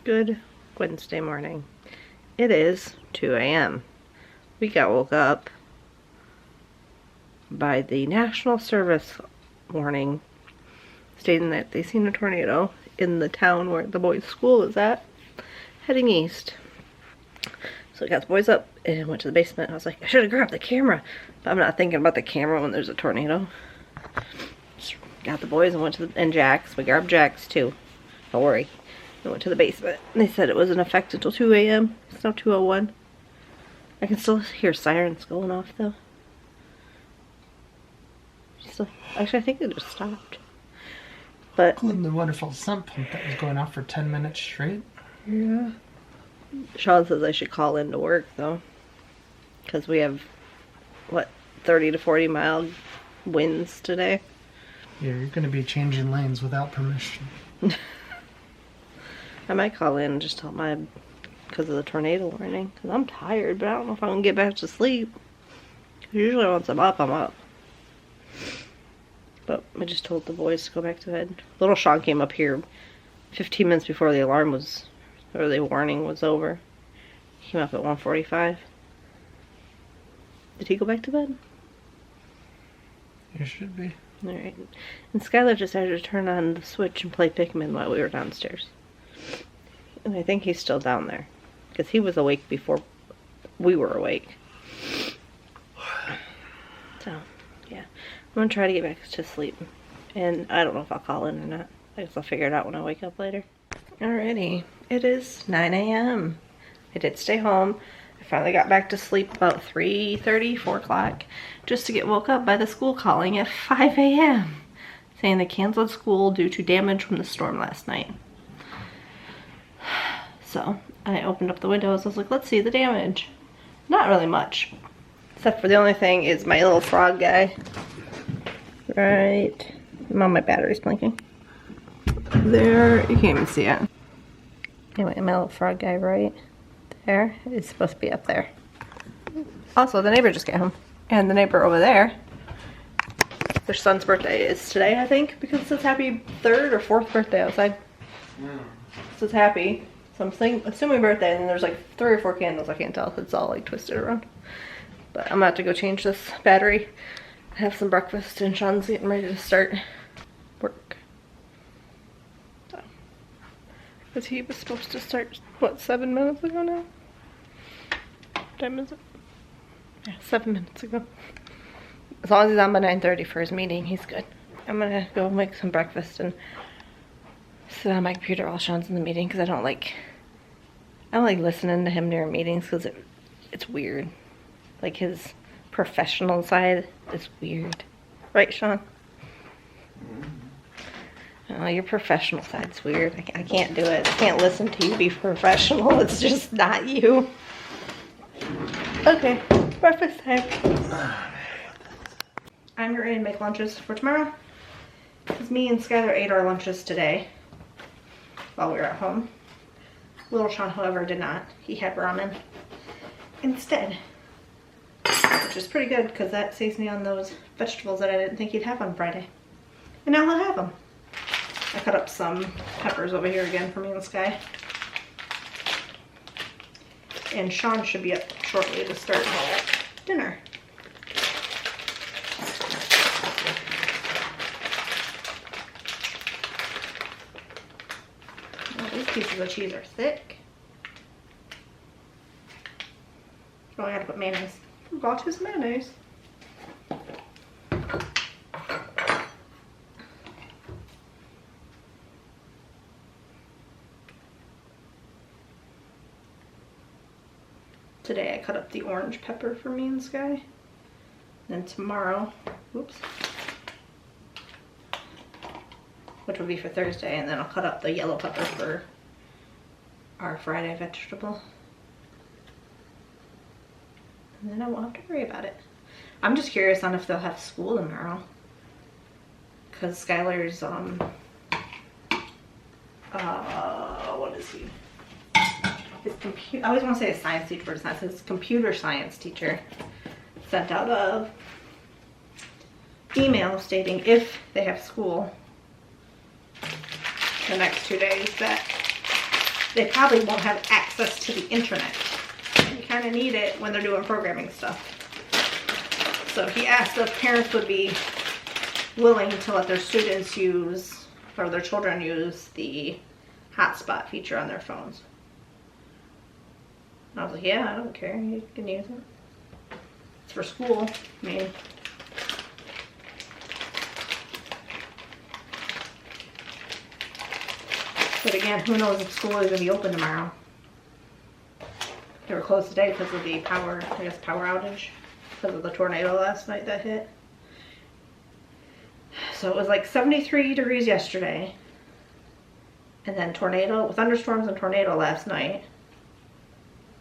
Good Wednesday morning. It is 2 a.m. We got woke up by the National Service warning stating that they seen a tornado in the town where the boys' school is at, heading east. So I got the boys up and went to the basement. I was like, I should have grabbed the camera, but I'm not thinking about the camera when there's a tornado. Just got the boys and went to and Jax. We grabbed Jax too. Don't worry. I went to the basement. They said it wasn't affected until 2 a.m. It's now 2:01. I can still hear sirens going off though. Actually, I think it just stopped. But including the wonderful sump pump that was going off for 10 minutes straight. Yeah. Sean says I should call in to work though, because we have what 30 to 40 mile winds today. Yeah, you're going to be changing lanes without permission. I might call in and just tell my because of the tornado warning. Because I'm tired, but I don't know if I can get back to sleep. Usually once I'm up. But I just told the boys to go back to bed. Little Sean came up here 15 minutes before the alarm was, or the warning was over. He came up at 1:45. Did he go back to bed? You should be. Alright. And Skylar just had to turn on the switch and play Pikmin while we were downstairs. And I think he's still down there. Because he was awake before we were awake. So, yeah. I'm going to try to get back to sleep. And I don't know if I'll call in or not. I guess I'll figure it out when I wake up later. Alrighty. It is 9 a.m. I did stay home. I finally got back to sleep about 3:30, 4 o'clock. Just to get woke up by the school calling at 5 a.m. saying they canceled school due to damage from the storm last night. So I opened up the windows. I was like, let's see the damage. Not really much. Except for the only thing is my little frog guy. Right. Mom, my battery's blinking. There. You can't even see it. Anyway, my little frog guy right there is supposed to be up there. Also, the neighbor just got home. And the neighbor over there, their son's birthday is today, I think, because it says happy 3rd or 4th birthday outside. Yeah. It says happy. So I'm assuming birthday, and then there's like 3 or 4 candles. I can't tell if it's all like twisted around. But I'm about to go change this battery, have some breakfast, and Sean's getting ready to start work. So, because he was supposed to start, what, 7 minutes ago now? What time is it? Yeah, 7 minutes ago. As long as he's on by 9:30 for his meeting, he's good. I'm gonna go make some breakfast and sit on my computer while Sean's in the meeting because I don't like listening to him during meetings because it's weird. Like his professional side is weird. Right, Sean? Oh, your professional side's weird. I can't do it. I can't listen to you be professional. It's just not you. Okay, breakfast time. I'm ready to make lunches for tomorrow. Because me and Skylar ate our lunches today while we were at home. Little Sean, however, did not. He had ramen instead. Which is pretty good because that saves me on those vegetables that I didn't think he'd have on Friday. And now he'll have them. I cut up some peppers over here again for me and Sky. And Sean should be up shortly to start dinner. Oh, these pieces of cheese are thick. Oh, I gotta put mayonnaise. Bought his mayonnaise. Today I cut up the orange pepper for me and Sky. Then tomorrow, oops, which will be for Thursday, and then I'll cut up the yellow pepper for our Friday vegetable. And then I won't have to worry about it. I'm just curious on if they'll have school tomorrow. Because Skylar's, what is he? I always want to say a science teacher, but it's not. His computer science teacher sent out a email stating if they have school the next 2 days that they probably won't have access to the internet. You kind of need it when they're doing programming stuff. So he asked if parents would be willing to let their students use, or their children use, the hotspot feature on their phones. And I was like, yeah, I don't care. You can use it. It's for school. I mean, but again, who knows if school is going to be open tomorrow. They were closed today because of the power outage, because of the tornado last night that hit. So it was like 73 degrees yesterday. And then thunderstorms and tornado last night.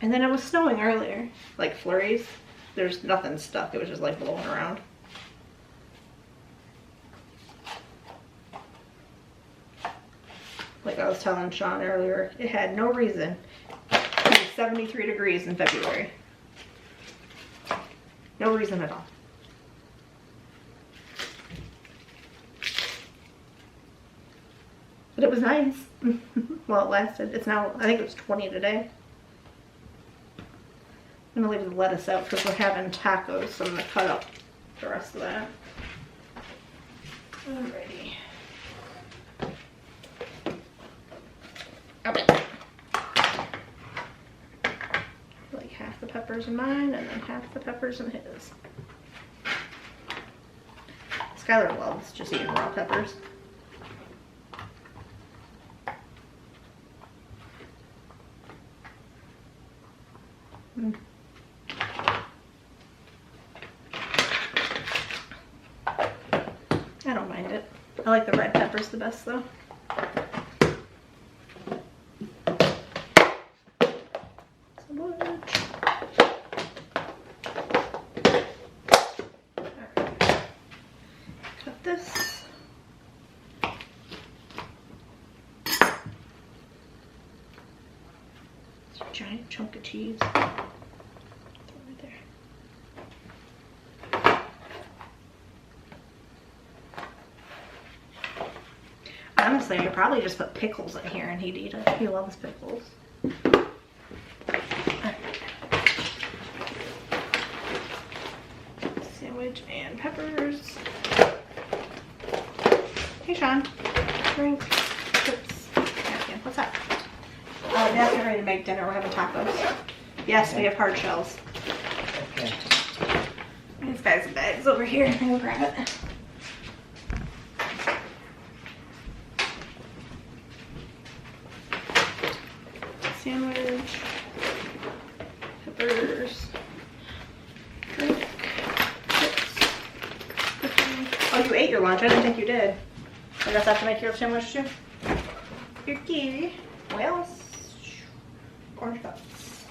And then it was snowing earlier, like flurries. There's nothing stuck, it was just like blowing around. Like I was telling Sean earlier, it had no reason to be 73 degrees in February. No reason at all. But it was nice. Well, it lasted. It's now, I think it was 20 today. I'm gonna leave the lettuce out because we're having tacos, so I'm gonna cut up the rest of that. Alrighty. Okay. Like half the peppers in mine and then half the peppers in his. Skylar loves just eating raw peppers. I don't mind it. I like the red peppers the best though. So much. Alright. Cut this. It's a giant chunk of cheese. Honestly, I probably just put pickles in here and he'd eat it. He loves pickles. Sandwich and peppers. Hey, Sean. Drink. Chips. Napkin. What's up? Dad's getting ready to make dinner. We're having tacos. Yes, we have hard shells. Okay. This guy's bag's over here. I'm gonna grab it. Sandwich, peppers, drink, chips, cookie. Oh, you ate your lunch. I didn't think you did. I guess I have to make your sandwich too. Cookie. Well, orange cups.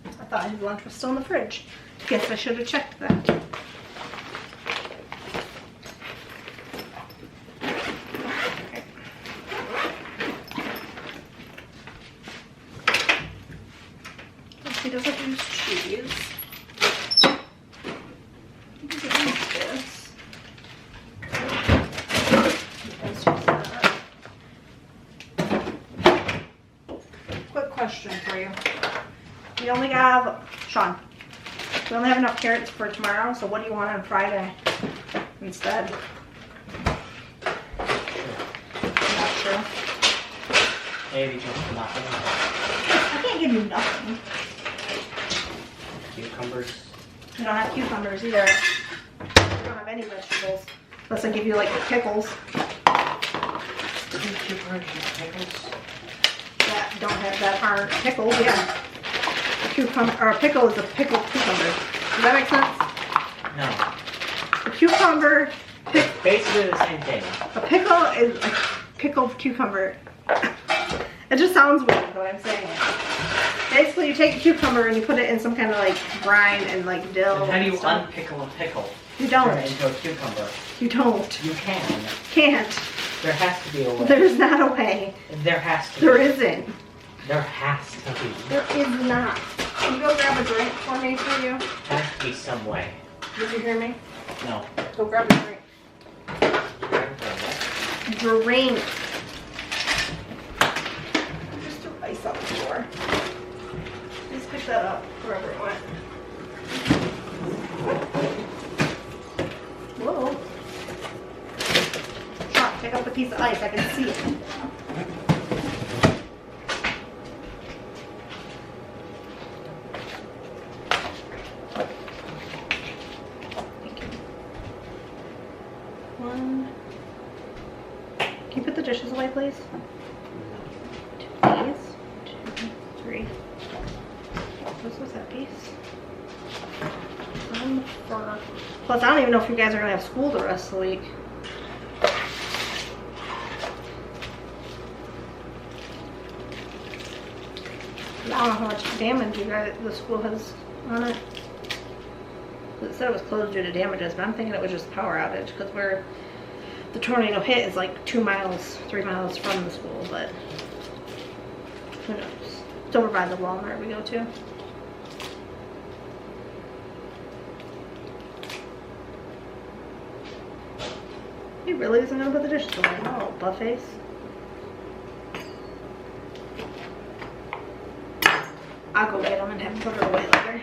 I thought his lunch was still in the fridge. Guess I should have checked that. He doesn't use cheese. He doesn't use this. Let's use that. Quick question for you. We only have, Sean, we only have enough carrots for tomorrow, so what do you want on Friday instead? I'm not sure. Maybe just nothing. I can't give you nothing. Cucumbers. We don't have cucumbers either. We don't have any vegetables. Unless I give you like pickles. Cucumbers and pickles. That don't have, that aren't pickled, yeah. A cucumber, or a pickle is a pickled cucumber. Does that make sense? No. A cucumber, It's basically the same thing. a pickle is a pickled cucumber. It just sounds weird the way I'm saying it. Basically, you take a cucumber and you put it in some kind of like brine and like dill. And how do you and stuff. unpickle a pickle? You don't. Turn it into a cucumber. You don't. You can. Can't. There has to be a way. There's not a way. There has to be. There isn't. There has to be. There is not. Can you go grab a drink for me, for you? There has to be some way. Did you hear me? No. Go grab a drink. Drink. ice on the floor. Just pick that up wherever it went. Whoa. Sean, pick up the piece of ice. I can see it. Thank you. One. Can you put the dishes away, please? Two, 3. This was that piece. Plus, I don't even know if you guys are gonna have school the rest of the week. I don't know how much damage the school has on it. It said it was closed due to damages, but I'm thinking it was just power outage because where the tornado hit is like 2 miles, 3 miles from the school, but who knows? It's over by the Walmart we go to. He really isn't gonna put the dishes away. Oh, buttface. I'll go get them and have them put her away later.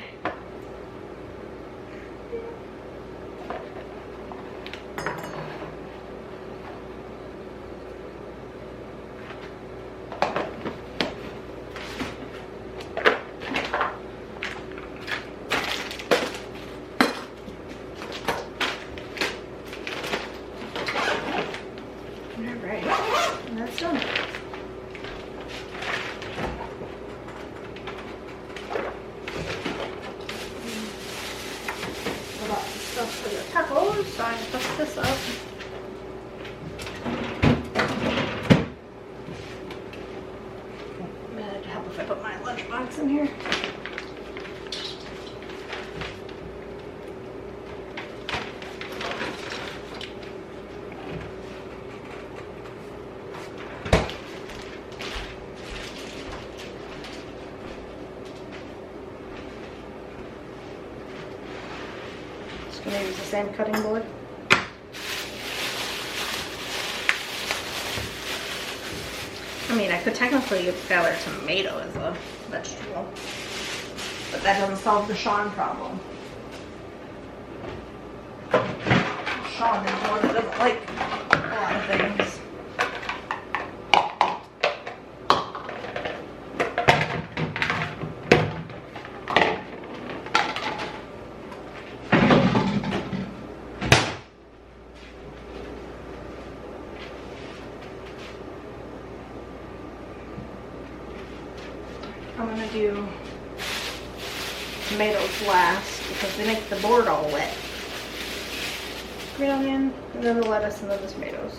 Alright, and that's done. Stuff for the tacos, so I put this up. It'd help if I put my lunchbox in here. Just gonna use the same cutting board. I mean, I could technically gather tomato as a vegetable, but that doesn't solve the Sean problem. Sean is one that doesn't like a lot of things. I'm gonna do tomatoes last because they make the board all wet. Green onion, and then the lettuce, and then the tomatoes.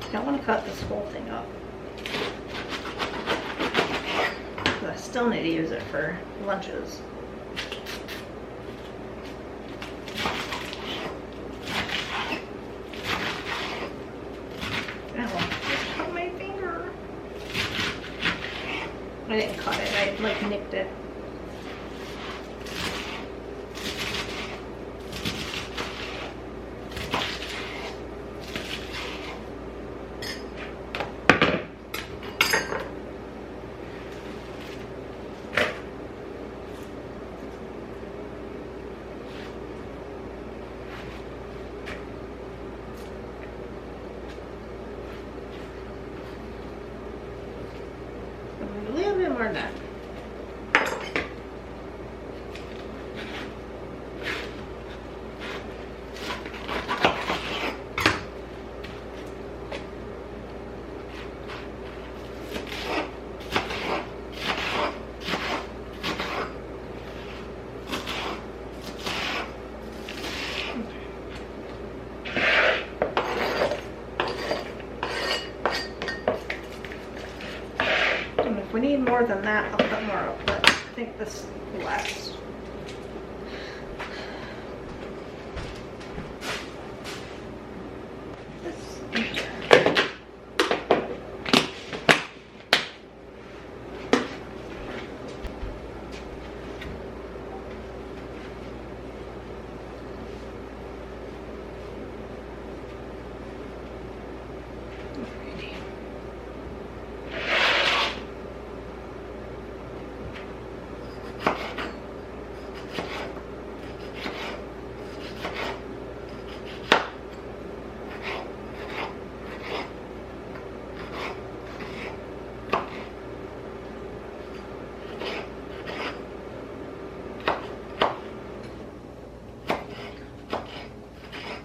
I don't want to cut this whole thing up. But I still need to use it for lunches. Ow, just cut my finger. I didn't cut it, I like nicked it. more than that. And if we need more than that, I'll put more up, but I think this is less.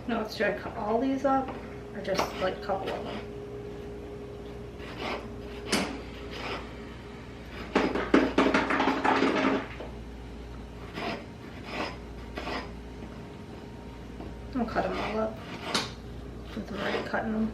No, should I cut all these up or just like a couple of them? I'll cut them all up since I'm already cutting them.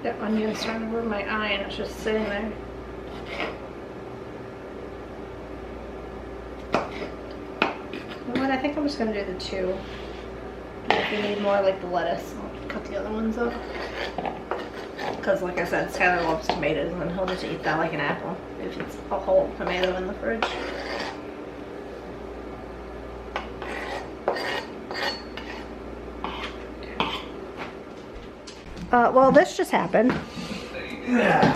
That onion's starting to ruin my eye and it's just sitting there. You know what? I think I'm just gonna do the two. And if you need more like the lettuce, I'll cut the other ones up. Because like I said, Skylar loves tomatoes and he'll just eat that like an apple if it's a whole tomato in the fridge. Well, this just happened.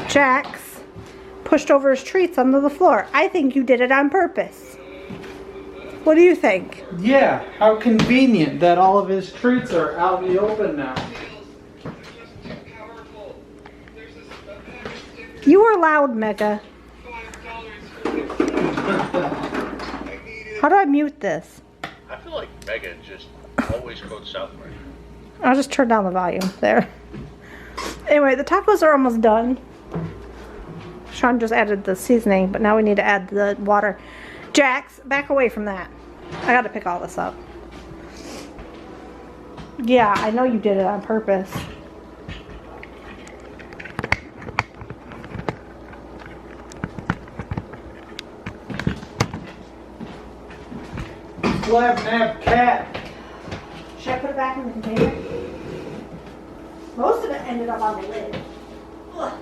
Jax pushed over his treats onto the floor. I think you did it on purpose. What do you think? Yeah, how convenient that all of his treats are out in the open now. You are loud, Mega. How do I mute this? I feel like Megan just always quotes South Park. I'll just turn down the volume there. Anyway, the tacos are almost done. Sean just added the seasoning, but now we need to add the water. Jax, back away from that. I gotta pick all this up. Yeah, I know you did it on purpose. Slab nab cat. Should I put it back in the container? Most of it ended up on the lid. Ugh.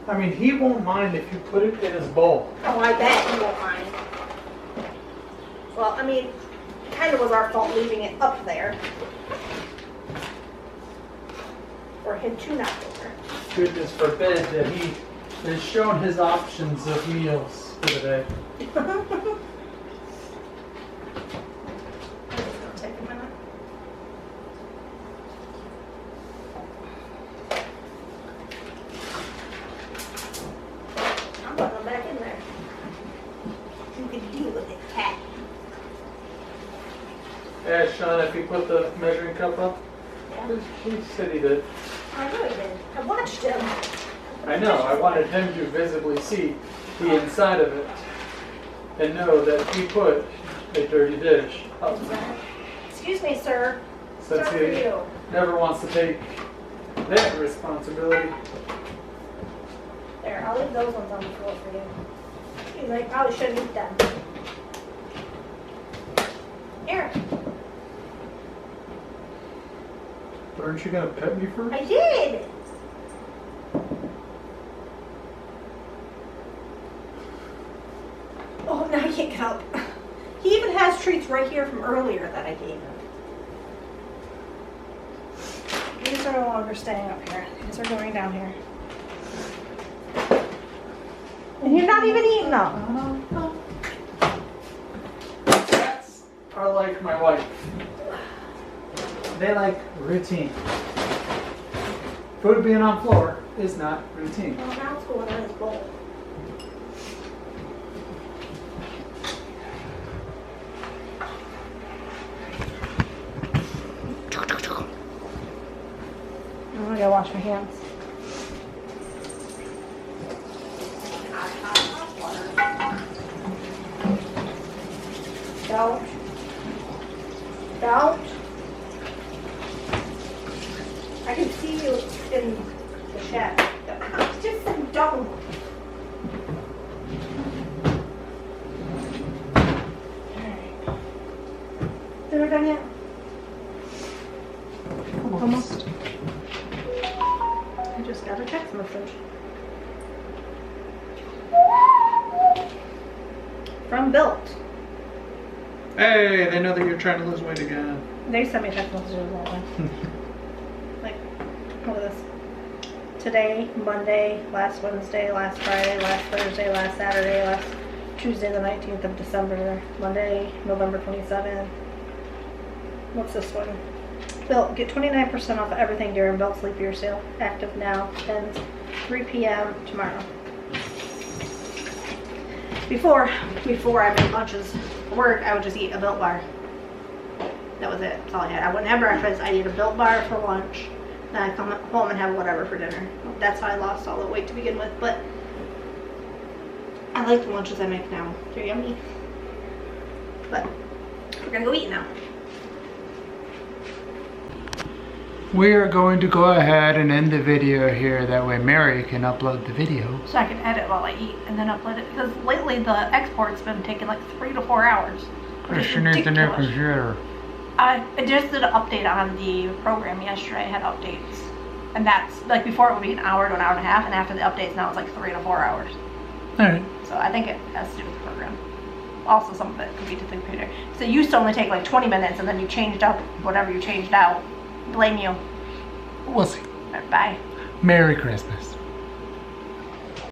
I mean, he won't mind if you put it in his bowl. Oh, I bet he won't mind. Well, I mean, it kind of was our fault leaving it up there. For him to knock over. Goodness forbid that he has shown his options of meals for the day. It's gonna take a minute. I'm putting them back in there. You can deal with it, cat. Yeah, Sean, if you put the measuring cup up, he said he did. I really did. I watched him. I know, I wanted him to visibly see the inside of it and know that he put Hey, dirty dish. Oh, Excuse me, sir. so he never wants to take that responsibility. There, I'll leave those ones on the floor for you. He's like, probably shouldn't eat them. Here, Aren't you gonna pet me first? I did. Oh, now he can't get up. He even has treats right here from earlier that I gave him. These are no longer staying up here. These are going down here. And you're not even eating them. Cats are like my wife. They like routine. Food being on floor is not routine. Well, now it's going in his bowl. I gotta wash my hands. Don't. Don't. I can see you in the shed. Just don't. Alright. Dinner done yet? Almost. I just got a text message. From Built. Hey, they know that you're trying to lose weight again. They sent me text messages all the time. Like, look at this. Today, Monday, last Wednesday, last Friday, last Thursday, last Saturday, last Tuesday the 19th of December, Monday, November 27th. What's this one? Built, get 29% off everything during Built Sleep Year sale. Active now, ends 3 p.m. tomorrow. Before I made lunches for work, I would just eat a Built bar. That was it. That's all I had. I wouldn't have breakfast. I'd eat a Built bar for lunch. Then I'd come home and have whatever for dinner. That's how I lost all the weight to begin with. But I like the lunches I make now. They're yummy. But we're gonna go eat now. We are going to go ahead and end the video here. That way Mary can upload the video. So I can edit while I eat and then upload it. Because lately the export's been taking like 3 to 4 hours. Christian needs a new computer. I just did an update on the program yesterday. I had updates. And that's, like before it would be an hour to an hour and a half. And after the updates now it's like 3 to 4 hours. Alright. So I think it has to do with the program. Also some of it could be to the computer. So it used to only take like 20 minutes and then you changed out whatever you changed out. Blame you. We'll see. Bye. Merry Christmas.